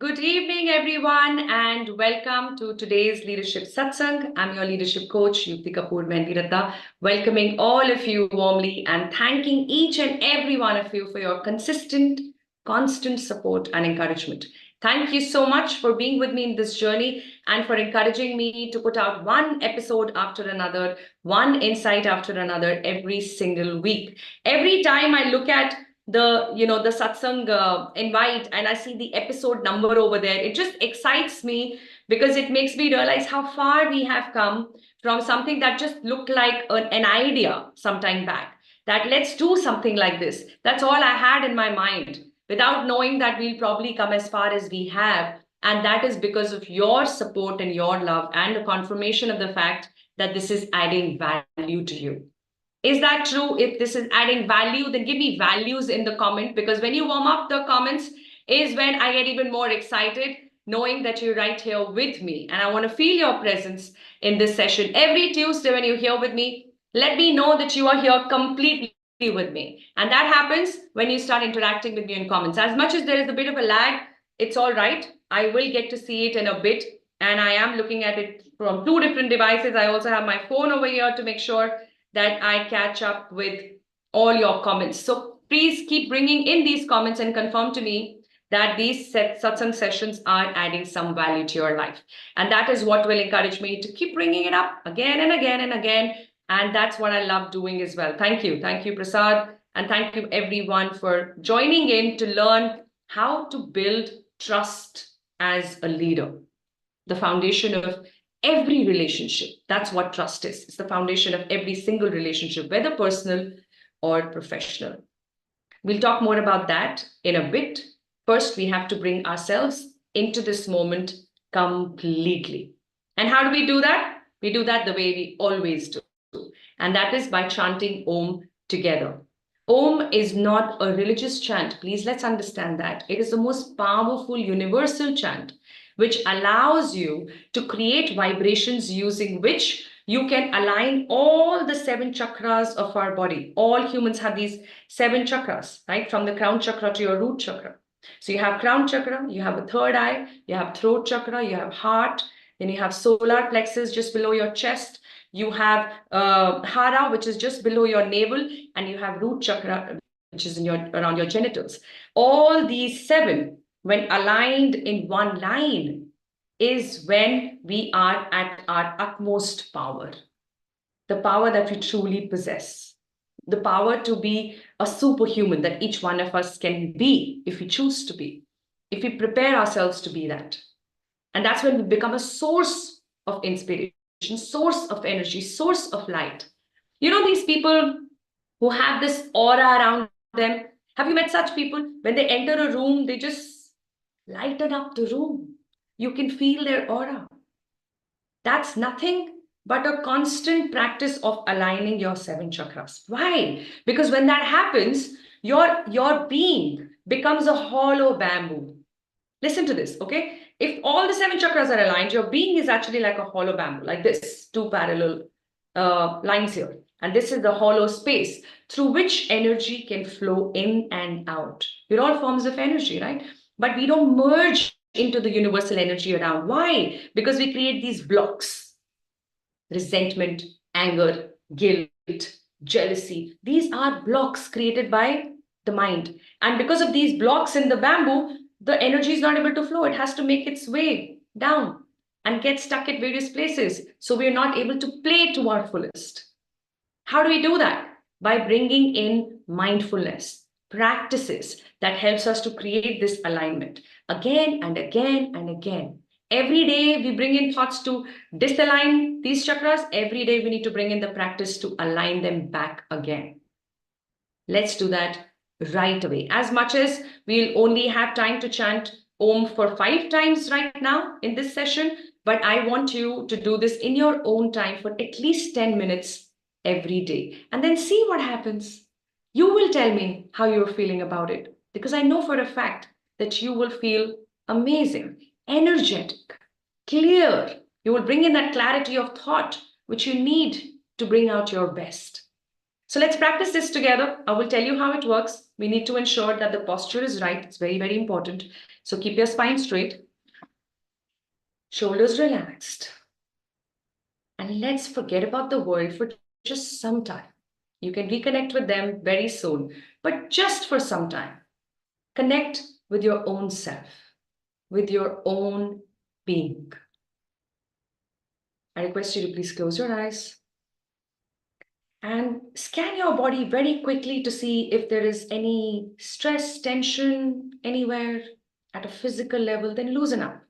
Good evening, everyone, and welcome to today's Leadership Satsang. I'm your leadership coach, Yukti Kapoor Mendiratna, welcoming all of you warmly and thanking each and every one of you for your consistent, constant support and encouragement. Thank you so much for being with me in this journey and for encouraging me to put out one episode after another, one insight after another every single week. Every time I look at the satsang invite and I see the episode number over there, it just excites me because it makes me realize how far we have come from something that just looked like an idea some time back, that let's do something like this. That's all I had in my mind without knowing that we'll probably come as far as we have, and that is because of your support and your love and the confirmation of the fact that this is adding value to you. Is that true? If this is adding value, then give me values in the comment, because when you warm up the comments is when I get even more excited, knowing that you're right here with me. And I want to feel your presence in this session. Every Tuesday when you're here with me, let me know that you are here completely with me. And that happens when you start interacting with me in comments. As much as there is a bit of a lag, it's all right. I will get to see it in a bit. And I am looking at it from two different devices. I also have my phone over here to make sure that I catch up with all your comments. So please keep bringing in these comments and confirm to me that these satsang sessions are adding some value to your life. And that is what will encourage me to keep bringing it up again and again and again. And that's what I love doing as well. Thank you. Thank you, Prasad. And thank you, everyone, for joining in to learn how to build trust as a leader. The foundation of every relationship. That's what trust is. It's the foundation of every single relationship, whether personal or professional. We'll talk more about that in a bit. First, we have to bring ourselves into this moment completely. And how do we do that? We do that the way we always do. And that is by chanting Om together. Om is not a religious chant. Please, let's understand that. It is the most powerful universal chant, which allows you to create vibrations using which you can align all the 7 chakras of our body. All humans have these 7 chakras, right? From the crown chakra to your root chakra. So you have crown chakra, you have a third eye, you have throat chakra, you have heart, then you have solar plexus just below your chest, you have hara, which is just below your navel, and you have root chakra, which is around your genitals. All these 7, when aligned in one line, is when we are at our utmost power. The power that we truly possess. The power to be a superhuman that each one of us can be if we choose to be, if we prepare ourselves to be that. And that's when we become a source of inspiration, source of energy, source of light. You know, these people who have this aura around them, have you met such people? When they enter a room, they just lighten up the room. You can feel their aura. That's nothing but a constant practice of aligning your 7 chakras. Why? Because when that happens, your being becomes a hollow bamboo. Listen to this, okay? If all the 7 chakras are aligned, your being is actually like a hollow bamboo, like this, 2 parallel lines here. And this is the hollow space through which energy can flow in and out. We're all forms of energy, right? But we don't merge into the universal energy around. Why? Because we create these blocks. Resentment, anger, guilt, jealousy. These are blocks created by the mind. And because of these blocks in the bamboo, the energy is not able to flow. It has to make its way down and get stuck at various places. So we're not able to play to our fullest. How do we do that? By bringing in mindfulness, practices that helps us to create this alignment again and again and again. Every day we bring in thoughts to disalign these chakras. Every day we need to bring in the practice to align them back again. Let's do that right away. As much as we'll only have time to chant Om for 5 times right now in this session, but I want you to do this in your own time for at least 10 minutes every day, and then see what happens. You will tell me how you're feeling about it, because I know for a fact that you will feel amazing, energetic, clear. You will bring in that clarity of thought which you need to bring out your best. So let's practice this together. I will tell you how it works. We need to ensure that the posture is right. It's very, very important. So keep your spine straight, shoulders relaxed, and let's forget about the world for just some time. You can reconnect with them very soon, but just for some time. Connect with your own self, with your own being. I request you to please close your eyes and scan your body very quickly to see if there is any stress, tension anywhere at a physical level. Then loosen up.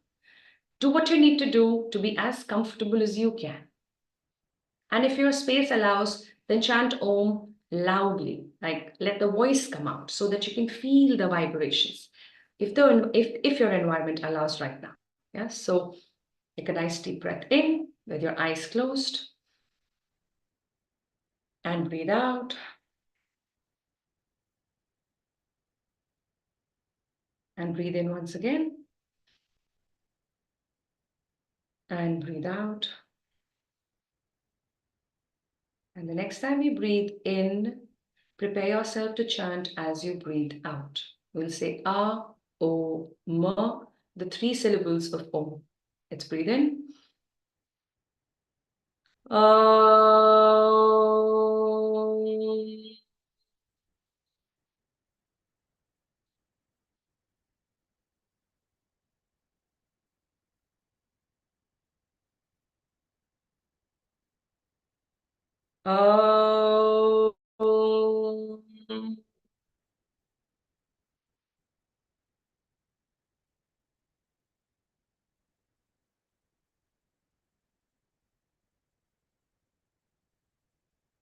Do what you need to do to be as comfortable as you can. And if your space allows, then chant Om loudly, like let the voice come out so that you can feel the vibrations. If your environment allows right now. Yeah, so take a nice deep breath in with your eyes closed and breathe out. And breathe in once again. And breathe out. And the next time you breathe in, prepare yourself to chant as you breathe out. We'll say A, O, M, the 3 syllables of Om. Let's breathe in. Om. Om.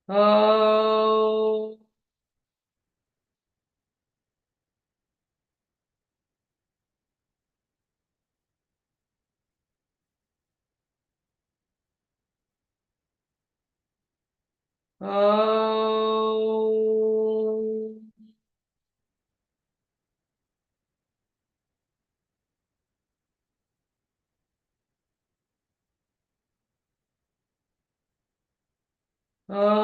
Om. Om. Om.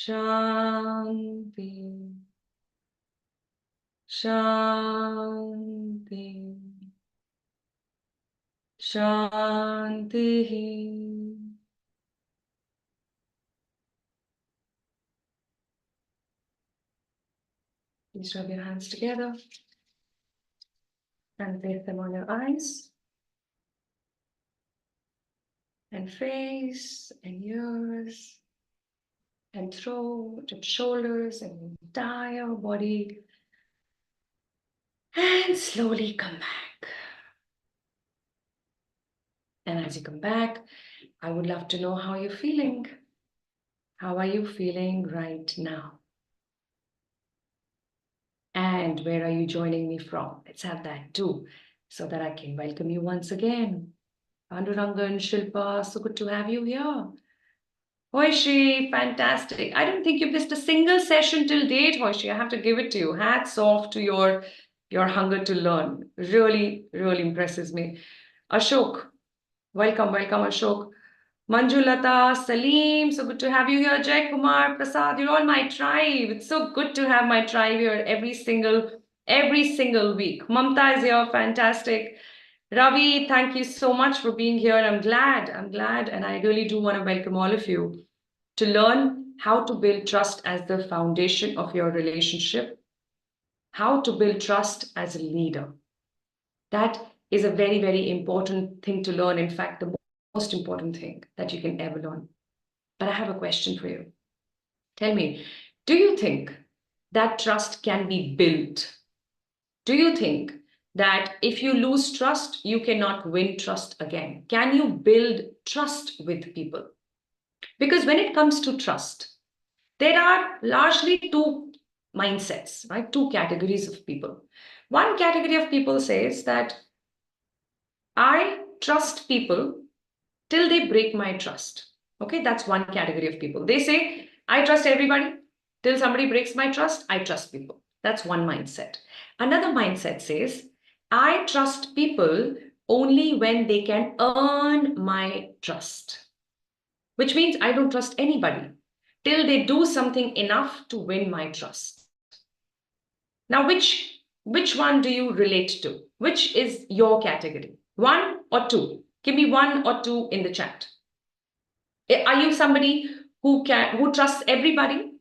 Shanti. Shanti. Shanti. Please rub your hands together and place them on your eyes and face and ears and throat and shoulders and entire body. And slowly come back. And as you come back, I would love to know how you're feeling. How are you feeling right now? And where are you joining me from? Let's have that too, so that I can welcome you once again. Pandurangan, Shilpa, so good to have you here. Hoishi, fantastic. I don't think you missed a single session till date, Hoishi. I have to give it to you. Hats off to your hunger to learn. Really, really impresses me. Ashok, welcome, welcome, Ashok. Manjulata, Salim, so good to have you here. Jay Kumar, Prasad, you're all my tribe. It's so good to have my tribe here every single week. Mamta is here, fantastic. Ravi, thank you so much for being here. I'm glad, and I really do want to welcome all of you to learn how to build trust as the foundation of your relationship, how to build trust as a leader. That is a very, very important thing to learn. In fact, the most important thing that you can ever learn. But I have a question for you. Tell me, do you think that trust can be built? Do you think that if you lose trust, you cannot win trust again? Can you build trust with people? Because when it comes to trust, there are largely 2 mindsets, right? 2 categories of people. One category of people says that I trust people till they break my trust. Okay, that's one category of people. They say, I trust everybody till somebody breaks my trust. I trust people. That's one mindset. Another mindset says, I trust people only when they can earn my trust, which means I don't trust anybody till they do something enough to win my trust. Now, which one do you relate to? Which is your category? One or two? Give me one or two in the chat. Are you somebody who trusts everybody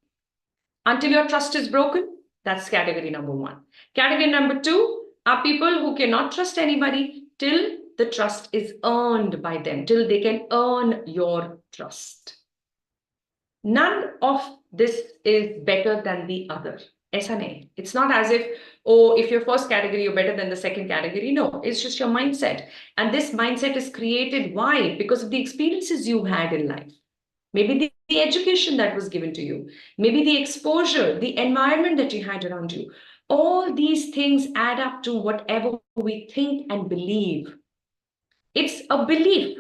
until your trust is broken? That's category number one. Category number two are people who cannot trust anybody till the trust is earned by them, till they can earn your trust. None of this is better than the other. ऐसा नहीं. It's not as if, oh, if your first category, you're better than the second category. No, it's just your mindset. And this mindset is created. Why? Because of the experiences you had in life. Maybe the education that was given to you. Maybe the exposure, the environment that you had around you. All these things add up to whatever we think and believe. It's a belief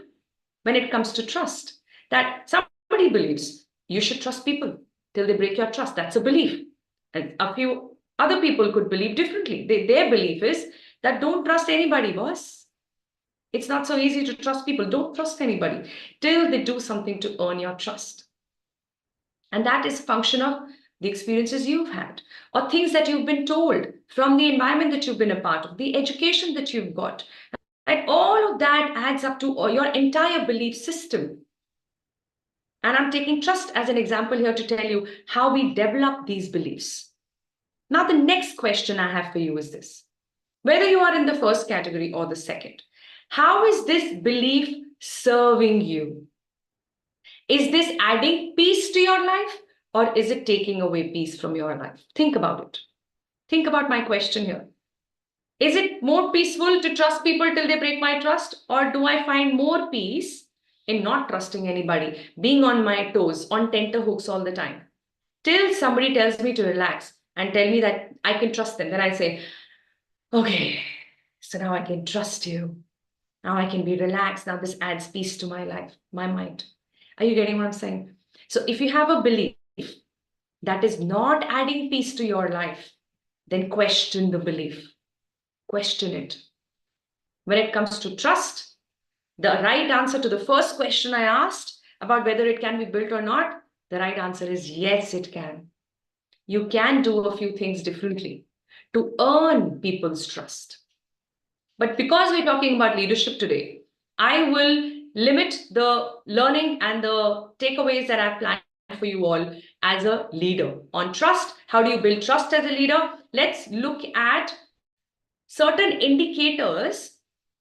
when it comes to trust, that somebody believes you should trust people till they break your trust. That's a belief. And a few other people could believe differently. Their belief is that don't trust anybody, boss. It's not so easy to trust people. Don't trust anybody till they do something to earn your trust. And that is a function of the experiences you've had or things that you've been told from the environment that you've been a part of, the education that you've got. And all of that adds up to your entire belief system. And I'm taking trust as an example here to tell you how we develop these beliefs. Now, the next question I have for you is this. Whether you are in the first category or the second, how is this belief serving you? Is this adding peace to your life or is it taking away peace from your life? Think about it. Think about my question here. Is it more peaceful to trust people till they break my trust, or do I find more peace in not trusting anybody, being on my toes, on tenterhooks all the time, till somebody tells me to relax and tell me that I can trust them? Then I say, okay, so now I can trust you. Now I can be relaxed. Now this adds peace to my life, my mind. Are you getting what I'm saying? So if you have a belief that is not adding peace to your life, then question the belief. Question it. When it comes to trust, the right answer to the first question I asked about whether it can be built or not, the right answer is yes, it can. You can do a few things differently to earn people's trust. But because we're talking about leadership today, I will limit the learning and the takeaways that I've planned for you all as a leader. On trust, how do you build trust as a leader? Let's look at certain indicators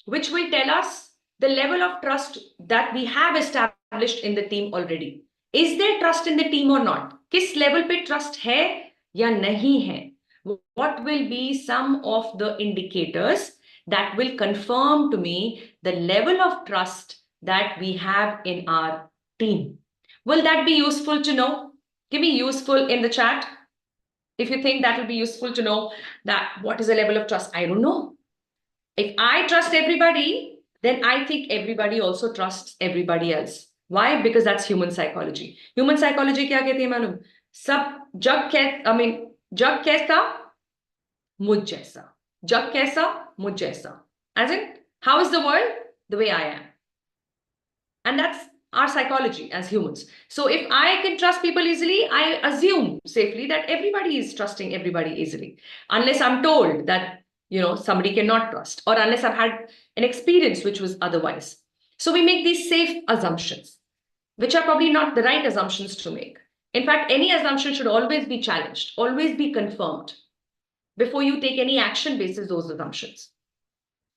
which will tell us the level of trust that we have established in the team already. Is there trust in the team or not? किस level पे trust है या नहीं है? What will be some of the indicators that will confirm to me the level of trust that we have in our team? Will that be useful to know? Give me useful in the chat. If you think that will be useful to know that what is the level of trust, I don't know. If I trust everybody, then I think everybody also trusts everybody else. Why? Because that's human psychology. Human psychology क्या कहती है मालूम? सब जग कैसा मुझ जैसा. जग कैसा मुझ जैसा. As in, how is the world? The way I am. And that's our psychology as humans. So if I can trust people easily, I assume safely that everybody is trusting everybody easily. Unless I'm told that, somebody cannot trust, or unless I've had an experience which was otherwise. So we make these safe assumptions, which are probably not the right assumptions to make. In fact, any assumption should always be challenged, always be confirmed before you take any action basis those assumptions.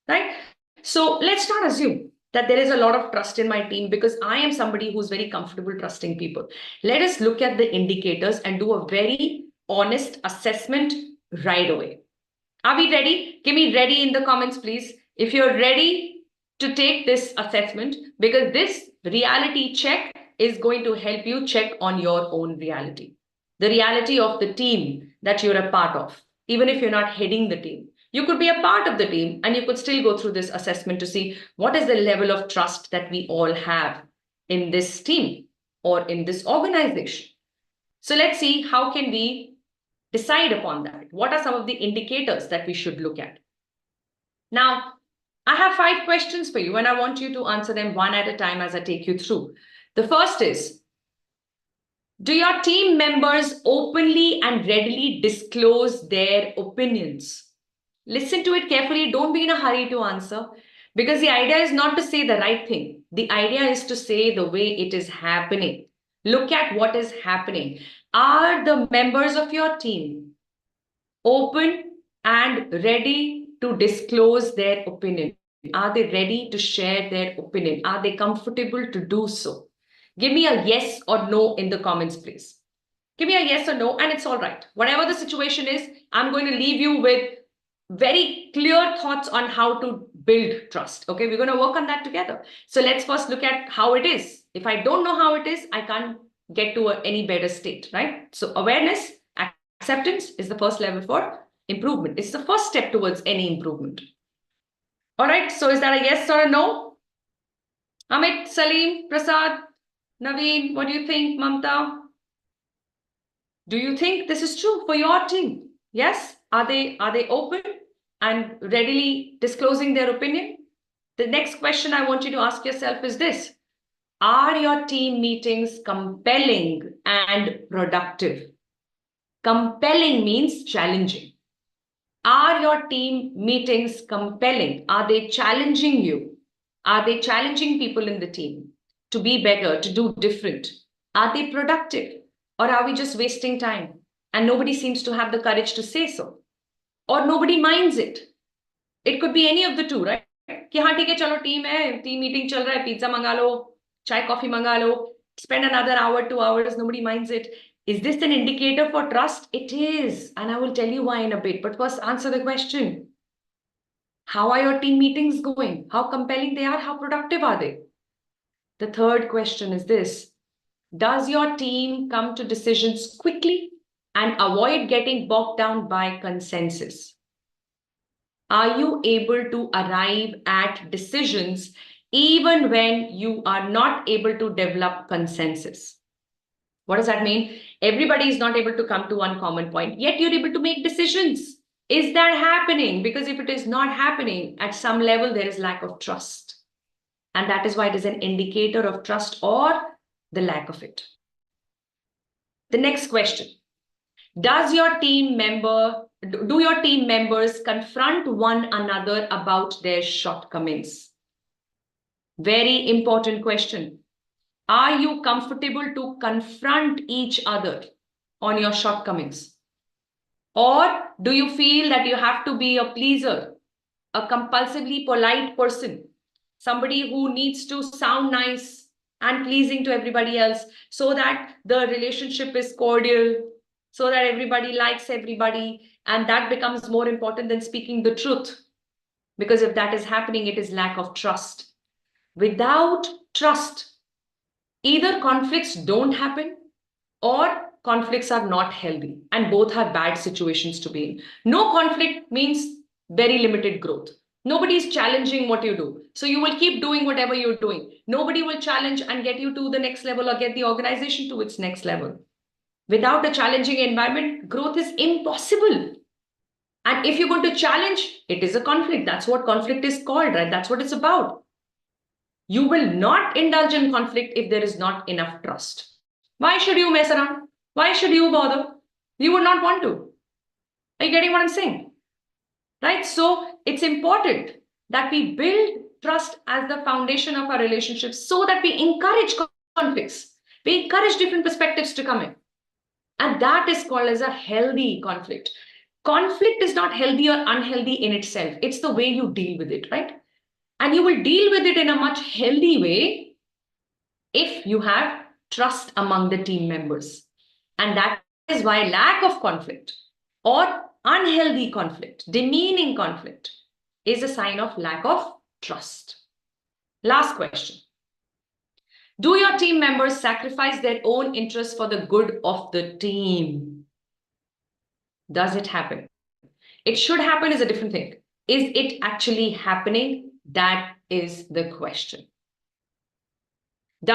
Right? So let's not assume that there is a lot of trust in my team because I am somebody who's very comfortable trusting people. Let us look at the indicators and do a very honest assessment right away. Are we ready? Give me ready in the comments, please. If you're ready to take this assessment, because this reality check is going to help you check on your own reality. The reality of the team that you're a part of, even if you're not heading the team. You could be a part of the team and you could still go through this assessment to see what is the level of trust that we all have in this team or in this organization. So let's see how can we decide upon that. What are some of the indicators that we should look at? Now, I have 5 questions for you, and I want you to answer them one at a time as I take you through. The first is, do your team members openly and readily disclose their opinions? Listen to it carefully. Don't be in a hurry to answer, because the idea is not to say the right thing. The idea is to say the way it is happening. Look at what is happening. Are the members of your team open and ready to disclose their opinion? Are they ready to share their opinion? Are they comfortable to do so? Give me a yes or no in the comments, please. Give me a yes or no, and it's all right. Whatever the situation is, I'm going to leave you with very clear thoughts on how to build trust. Okay, we're going to work on that together. So let's first look at how it is. If I don't know how it is, I can't get to any better state, right? So awareness, acceptance is the first level for improvement. It's the first step towards any improvement. All right, so is that a yes or a no? Amit, Salim, Prasad, Naveen, what do you think? Mamta? Do you think this is true for your team? Yes? Are they open and readily disclosing their opinion? The next question I want you to ask yourself is this: are your team meetings compelling and productive? Compelling means challenging. Are your team meetings compelling? Are they challenging you? Are they challenging people in the team to be better, to do different? Are they productive? Or are we just wasting time? And nobody seems to have the courage to say so. Or nobody minds it. It could be any of the two, right? कि हाँ ठीक है चलो team meeting चल रहा है, pizza मंगा लो, चाय कॉफी मंगा लो, spend another hour, 2 hours, nobody minds it. Is this an indicator for trust? It is, and I will tell you why in a bit. But first, answer the question. How are your team meetings going? How compelling they are? How productive are they? The third question is this: does your team come to decisions quickly and avoid getting bogged down by consensus? Are you able to arrive at decisions even when you are not able to develop consensus? What does that mean? Everybody is not able to come to one common point, yet you're able to make decisions. Is that happening? Because if it is not happening, at some level, there is lack of trust. And that is why it is an indicator of trust or the lack of it. The next question: do your team members confront one another about their shortcomings? Very important question. Are you comfortable to confront each other on your shortcomings? Or do you feel that you have to be a pleaser, a compulsively polite person, somebody who needs to sound nice and pleasing to everybody else so that the relationship is cordial, so that everybody likes everybody, and that becomes more important than speaking the truth? Because if that is happening, it is lack of trust. Without trust, either conflicts don't happen or conflicts are not healthy, and both are bad situations to be in. No conflict means very limited growth. Nobody is challenging what you do. So you will keep doing whatever you're doing. Nobody will challenge and get you to the next level or get the organization to its next level. Without a challenging environment, growth is impossible. And if you're going to challenge, it is a conflict. That's what conflict is called, right? That's what it's about. You will not indulge in conflict if there is not enough trust. Why should you mess around? Why should you bother? You would not want to. Are you getting what I'm saying? Right? So it's important that we build trust as the foundation of our relationships so that we encourage conflicts. We encourage different perspectives to come in. And that is called as a healthy conflict. Conflict is not healthy or unhealthy in itself. It's the way you deal with it, right? And you will deal with it in a much healthy way if you have trust among the team members. And that is why lack of conflict or unhealthy conflict, demeaning conflict, is a sign of lack of trust. Last question. Do your team members sacrifice their own interests for the good of the team? Does it happen? It should happen is a different thing. Is it actually happening? That is the question. Do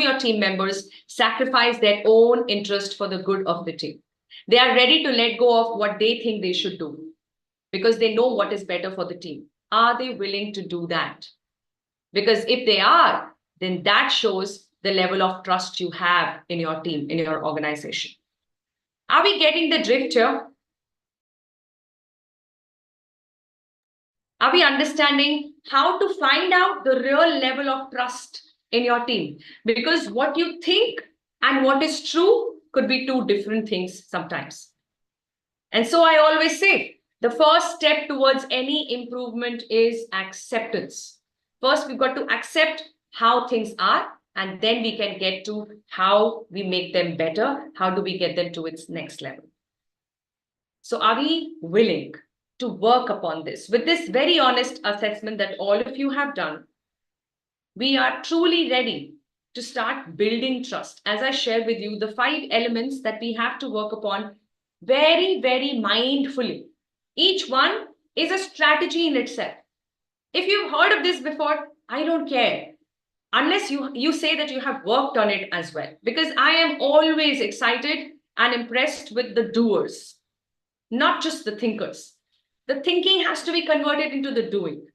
your team members sacrifice their own interest for the good of the team? They are ready to let go of what they think they should do because they know what is better for the team. Are they willing to do that? Because if they are, then that shows the level of trust you have in your team, in your organization. Are we getting the drift here? Are we understanding how to find out the real level of trust in your team? Because what you think and what is true could be two different things sometimes. And so I always say the first step towards any improvement is acceptance. First, we've got to accept how things are, and then we can get to how we make them better. How do we get them to its next level? So are we willing to work upon this? With this very honest assessment that all of you have done, we are truly ready to start building trust. As I shared with you, the 5 elements that we have to work upon very, very mindfully. Each one is a strategy in itself. If you've heard of this before, I don't care. Unless you say that you have worked on it as well. Because I am always excited and impressed with the doers, not just the thinkers. The thinking has to be converted into the doing.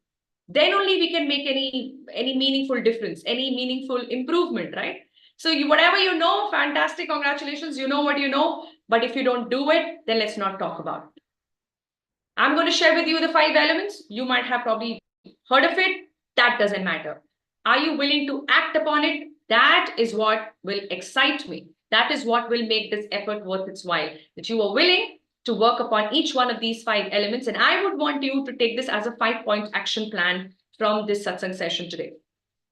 Then only we can make any meaningful difference, any meaningful improvement, right? So whatever you know, fantastic, congratulations, you know what you know. But if you don't do it, then let's not talk about it. I'm going to share with you the 5 elements. You might have probably heard of it. That doesn't matter. Are you willing to act upon it? That is what will excite me. That is what will make this effort worth its while. That you are willing to work upon each one of these 5 elements. And I would want you to take this as a 5-point action plan from this satsang session today.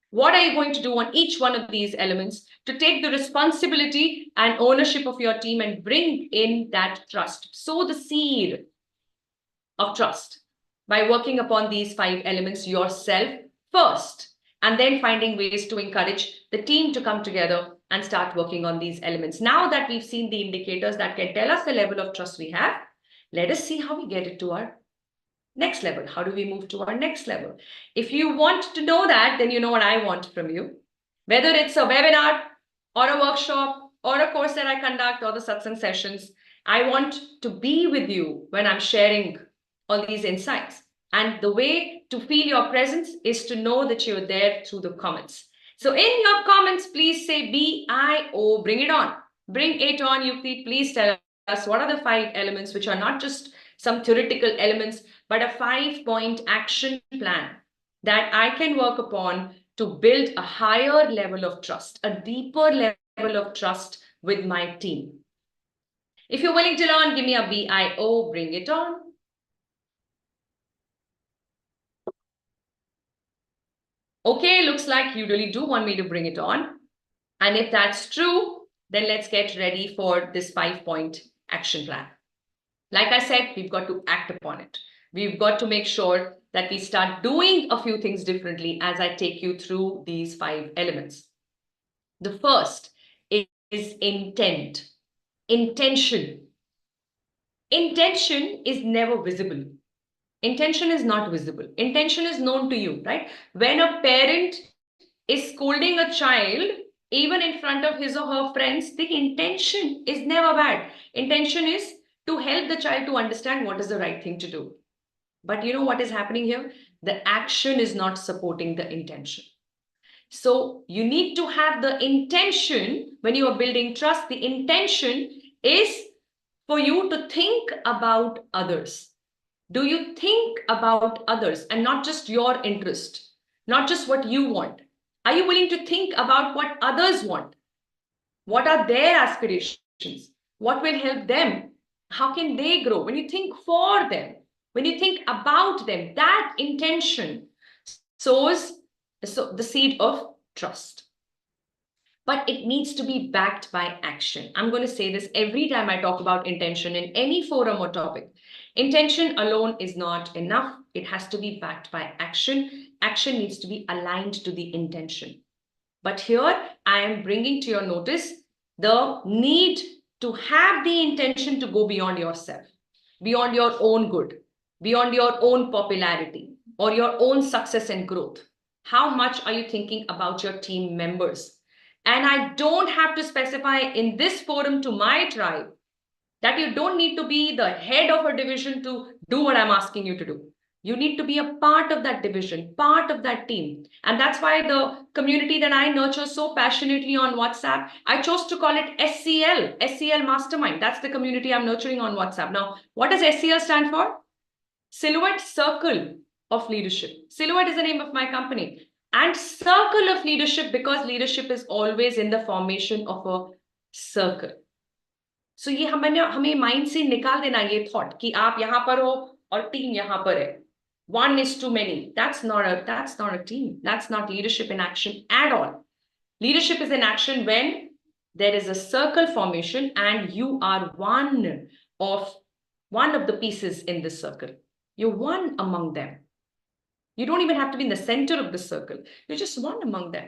What are you going to do on each one of these elements to take the responsibility and ownership of your team and bring in that trust? Sow the seed of trust by working upon these 5 elements yourself first, and then finding ways to encourage the team to come together and start working on these elements. Now that we've seen the indicators that can tell us the level of trust we have, let us see how we get it to our next level. How do we move to our next level? If you want to know that, then you know what I want from you. Whether it's a webinar or a workshop or a course that I conduct or the satsang sessions, I want to be with you when I'm sharing all these insights. And the way to feel your presence is to know that you're there through the comments. So in your comments, please say BIO, bring it on. Bring it on, Yukti. Please tell us what are the 5 elements which are not just some theoretical elements, but a 5-point action plan that I can work upon to build a higher level of trust, a deeper level of trust with my team. If you're willing to learn, give me a BIO, bring it on. Okay, looks like you really do want me to bring it on. And if that's true, then let's get ready for this 5-point action plan. Like I said, we've got to act upon it. We've got to make sure that we start doing a few things differently as I take you through these 5 elements. The first is intent. Intention. Intention is never visible. Intention is not visible. Intention is known to you, right? When a parent is scolding a child, even in front of his or her friends, the intention is never bad. Intention is to help the child to understand what is the right thing to do. But you know what is happening here? The action is not supporting the intention. So you need to have the intention when you are building trust. The intention is for you to think about others. Do you think about others and not just your interest, not just what you want? Are you willing to think about what others want? What are their aspirations? What will help them? How can they grow? When you think for them, when you think about them, that intention sows the seed of trust. But it needs to be backed by action. I'm going to say this every time I talk about intention in any forum or topic. Intention alone is not enough. It has to be backed by action. Action needs to be aligned to the intention. But here I am bringing to your notice the need to have the intention to go beyond yourself, beyond your own good, beyond your own popularity or your own success and growth. How much are you thinking about your team members? And I don't have to specify in this forum to my tribe that you don't need to be the head of a division to do what I'm asking you to do. You need to be a part of that division, part of that team. And that's why the community that I nurture so passionately on WhatsApp, I chose to call it SCL Mastermind. That's the community I'm nurturing on WhatsApp. Now, what does SCL stand for? Silhouette Circle of Leadership. Silhouette is the name of my company. And Circle of Leadership, because leadership is always in the formation of a circle. So ये हमें mind से निकाल देना ये thought कि आप यहाँ पर हो और टीम यहाँ पर है. One is too many. That's not a team. That's not leadership in action at all. Leadership is in action when there is a circle formation and you are one of the pieces in this circle. You're one among them. You don't even have to be in the center of the circle. You're just one among them.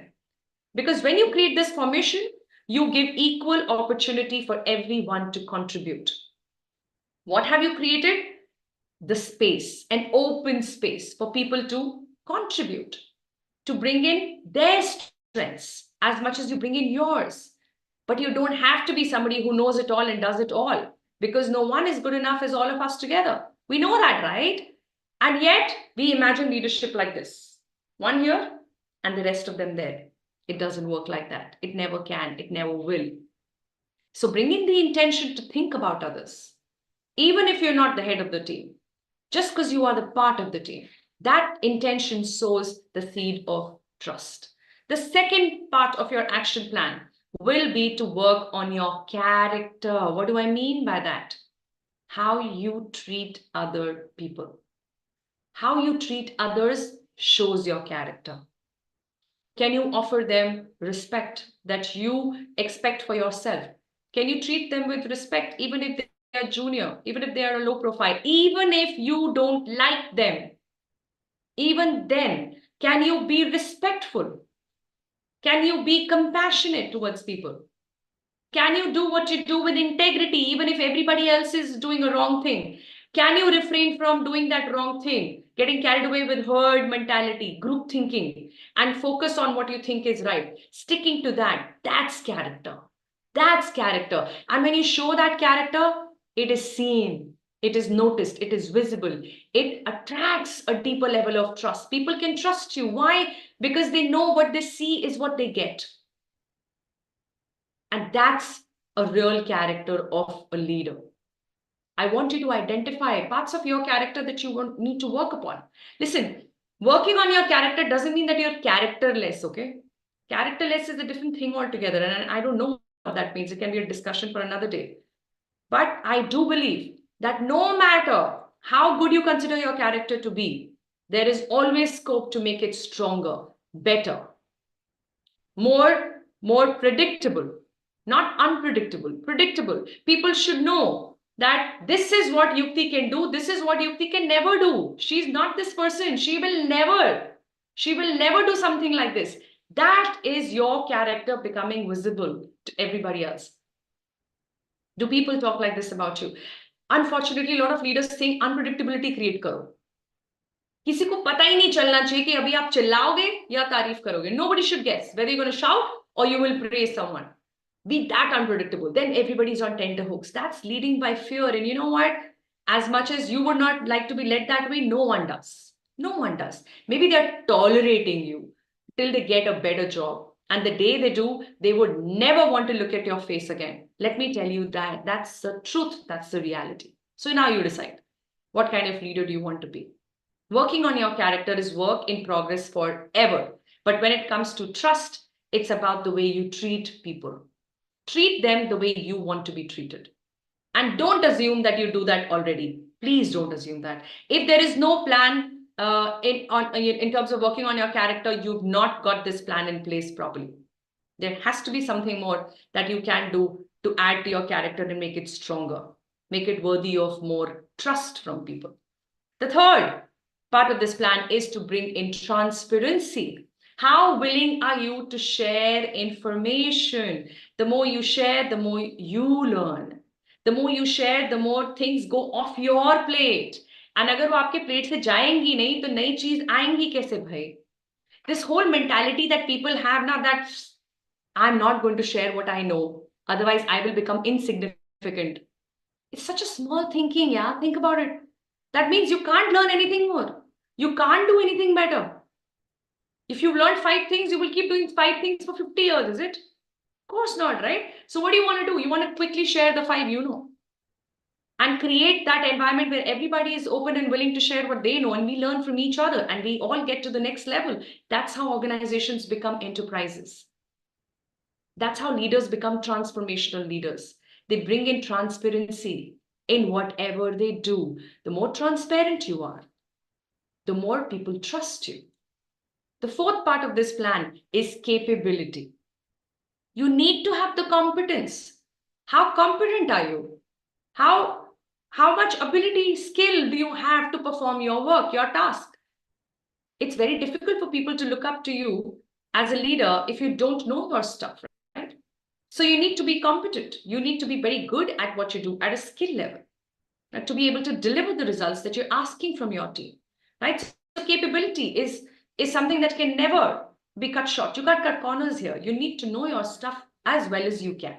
Because when you create this formation, you give equal opportunity for everyone to contribute. What have you created? The space, an open space for people to contribute, to bring in their strengths as much as you bring in yours. But you don't have to be somebody who knows it all and does it all, because no one is good enough as all of us together. We know that, right? And yet we imagine leadership like this. One here and the rest of them there. It doesn't work like that. It never can. It never will. So bring in the intention to think about others, even if you're not the head of the team. Just because you are the part of the team, that intention sows the seed of trust. The second part of your action plan will be to work on your character. What do I mean by that? How you treat other people. How you treat others shows your character. Can you offer them respect that you expect for yourself? Can you treat them with respect even if they are junior, even if they are a low profile, even if you don't like them? Even then, can you be respectful? Can you be compassionate towards people? Can you do what you do with integrity even if everybody else is doing a wrong thing? Can you refrain from doing that wrong thing, getting carried away with herd mentality, group thinking, and focus on what you think is right? Sticking to that, that's character. That's character. And when you show that character, it is seen, it is noticed, it is visible. It attracts a deeper level of trust. People can trust you. Why? Because they know what they see is what they get. And that's a real character of a leader. I want you to identify parts of your character that you need to work upon. Listen, working on your character doesn't mean that you're characterless, okay? Characterless is a different thing altogether, and I don't know what that means. It can be a discussion for another day. But I do believe that no matter how good you consider your character to be, there is always scope to make it stronger, better, more predictable, not unpredictable, predictable. People should know that this is what Yukti can do, this is what Yukti can never do. She's not this person. She will never do something like this. That is your character becoming visible to everybody else. Do people talk like this about you? Unfortunately, a lot of leaders think unpredictability create करो. किसी को पता ही नहीं चलना चाहिए कि अभी आप चिल्लाओगे या तारीफ करोगे. Nobody should guess whether you're going to shout or you will praise someone. Be that unpredictable. Then everybody's on tenterhooks. That's leading by fear. And you know what? As much as you would not like to be led that way, no one does. No one does. Maybe they're tolerating you till they get a better job. And the day they do, they would never want to look at your face again. Let me tell you that that's the truth. That's the reality. So now you decide, what kind of leader do you want to be? Working on your character is work in progress forever. But when it comes to trust, it's about the way you treat people. Treat them the way you want to be treated. And don't assume that you do that already. Please don't assume that. If there is no plan in terms of working on your character, you've not got this plan in place properly. There has to be something more that you can do to add to your character and make it stronger, make it worthy of more trust from people. The third part of this plan is to bring in transparency. How willing are you to share information? The more you share, the more you learn. The more you share, the more things go off your plate. And अगर वो आपके plate से जाएंगी नहीं तो नई चीज आएंगी कैसे भाई? This whole mentality that people have now, that I'm not going to share what I know, otherwise I will become insignificant. It's such a small thinking, yeah. Think about it. That means you can't learn anything more. You can't do anything better. If you've learned 5 things, you will keep doing 5 things for 50 years, is it? Of course not, right? So what do you want to do? You want to quickly share the 5 you know and create that environment where everybody is open and willing to share what they know, and we learn from each other and we all get to the next level. That's how organizations become enterprises. That's how leaders become transformational leaders. They bring in transparency in whatever they do. The more transparent you are, the more people trust you. The fourth part of this plan is capability. You need to have the competence. How competent are you? How much ability, skill do you have to perform your work, your task? It's very difficult for people to look up to you as a leader if you don't know your stuff, right? So you need to be competent. You need to be very good at what you do at a skill level, right? To be able to deliver the results that you're asking from your team, right? So capability is something that can never be cut short. You can't cut corners here. You need to know your stuff as well as you can,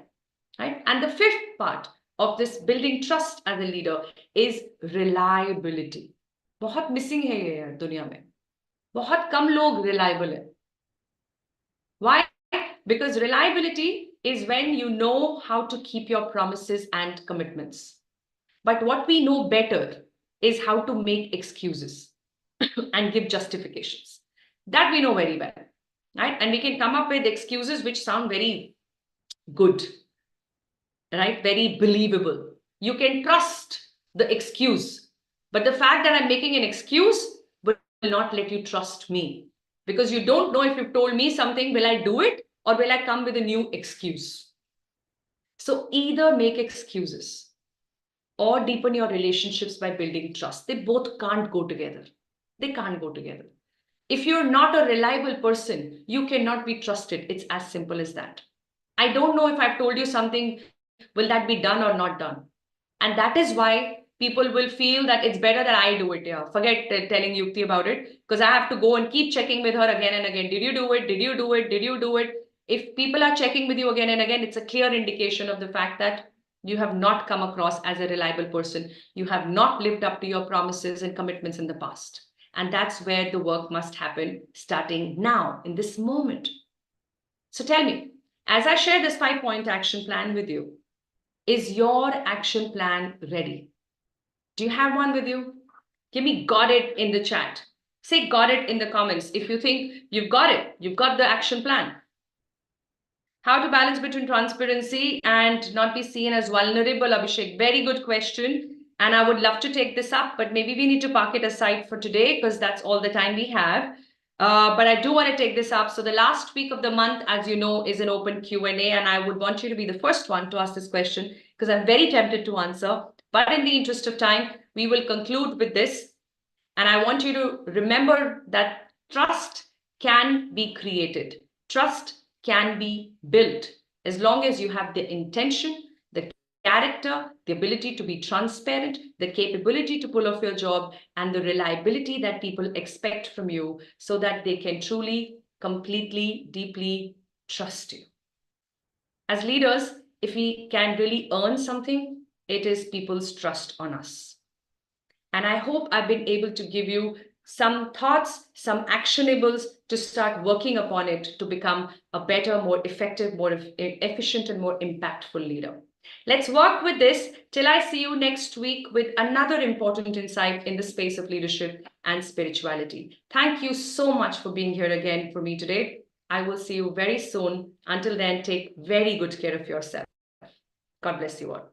right? And the fifth part of this building trust as a leader is reliability. बहुत missing है ये यार दुनिया में. बहुत कम लोग reliable है. Why? Because reliability is when you know how to keep your promises and commitments. But what we know better is how to make excuses and give justifications. That we know very well, right? And we can come up with excuses which sound very good, right? Very believable. You can trust the excuse, but the fact that I'm making an excuse will not let you trust me, because you don't know if you've told me something, will I do it or will I come with a new excuse? So either make excuses or deepen your relationships by building trust. They both can't go together. They can't go together. If you're not a reliable person, you cannot be trusted. It's as simple as that. I don't know if I've told you something, will that be done or not done? And that is why people will feel that it's better that I do it. Yeah, forget telling Yukti about it, because I have to go and keep checking with her again and again. Did you do it? Did you do it? Did you do it? If people are checking with you again and again, it's a clear indication of the fact that you have not come across as a reliable person. You have not lived up to your promises and commitments in the past. And that's where the work must happen, starting now, in this moment. So tell me, as I share this 5-point action plan with you, is your action plan ready? Do you have one with you? Give me got it in the chat. Say got it in the comments. If you think you've got it, you've got the action plan. How to balance between transparency and not be seen as vulnerable, Abhishek? Very good question. And I would love to take this up, but maybe we need to park it aside for today because that's all the time we have. But I do want to take this up. So the last week of the month, as you know, is an open Q&A, and I would want you to be the first one to ask this question because I'm very tempted to answer. But in the interest of time, we will conclude with this. And I want you to remember that trust can be created. Trust can be built as long as you have the intention, the character, the ability to be transparent, the capability to pull off your job, and the reliability that people expect from you so that they can truly, completely, deeply trust you. As leaders, if we can really earn something, it is people's trust on us. And I hope I've been able to give you some thoughts, some actionables to start working upon it to become a better, more effective, more efficient, and more impactful leader. Let's work with this till I see you next week with another important insight in the space of leadership and spirituality. Thank you so much for being here again for me today. I will see you very soon. Until then, take very good care of yourself. God bless you all.